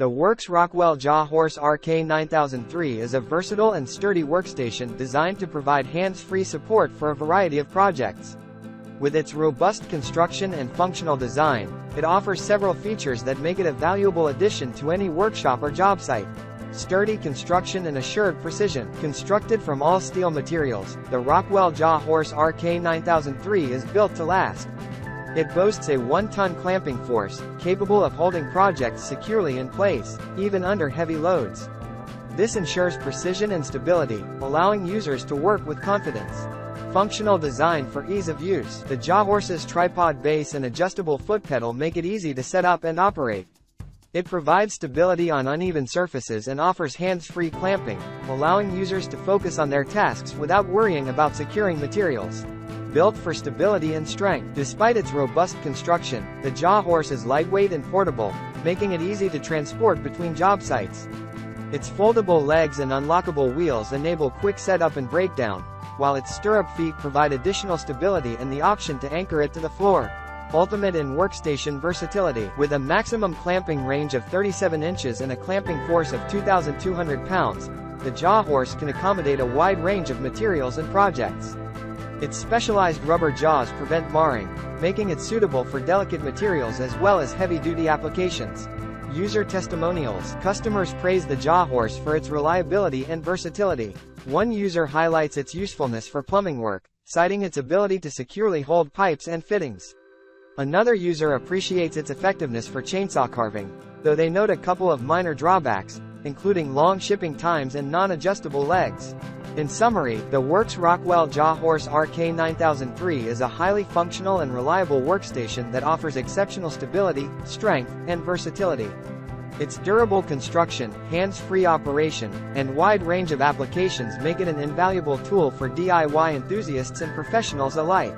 The WORX Rockwell JawHorse RK9003 is a versatile and sturdy workstation designed to provide hands-free support for a variety of projects. With its robust construction and functional design, it offers several features that make it a valuable addition to any workshop or job site. Sturdy construction and assured precision. Constructed from all steel materials, the Rockwell JawHorse RK9003 is built to last. It boasts a 1-ton clamping force, capable of holding projects securely in place, even under heavy loads. This ensures precision and stability, allowing users to work with confidence. Functional design for ease of use. The JawHorse's tripod base and adjustable foot pedal make it easy to set up and operate. It provides stability on uneven surfaces and offers hands-free clamping, allowing users to focus on their tasks without worrying about securing materials. Built for stability and strength. Despite its robust construction, the JawHorse is lightweight and portable, making it easy to transport between job sites. Its foldable legs and unlockable wheels enable quick setup and breakdown, while its stirrup feet provide additional stability and the option to anchor it to the floor. Ultimate in workstation versatility. With a maximum clamping range of 37 inches and a clamping force of 2,200 pounds, the JawHorse can accommodate a wide range of materials and projects. Its specialized rubber jaws prevent marring, making it suitable for delicate materials as well as heavy-duty applications. User testimonials. Customers praise the JawHorse for its reliability and versatility. One user highlights its usefulness for plumbing work, citing its ability to securely hold pipes and fittings. Another user appreciates its effectiveness for chainsaw carving, though they note a couple of minor drawbacks, including long shipping times and non-adjustable legs. In summary, the WORX Rockwell JawHorse RK9003 is a highly functional and reliable workstation that offers exceptional stability, strength, and versatility. Its durable construction, hands-free operation, and wide range of applications make it an invaluable tool for DIY enthusiasts and professionals alike.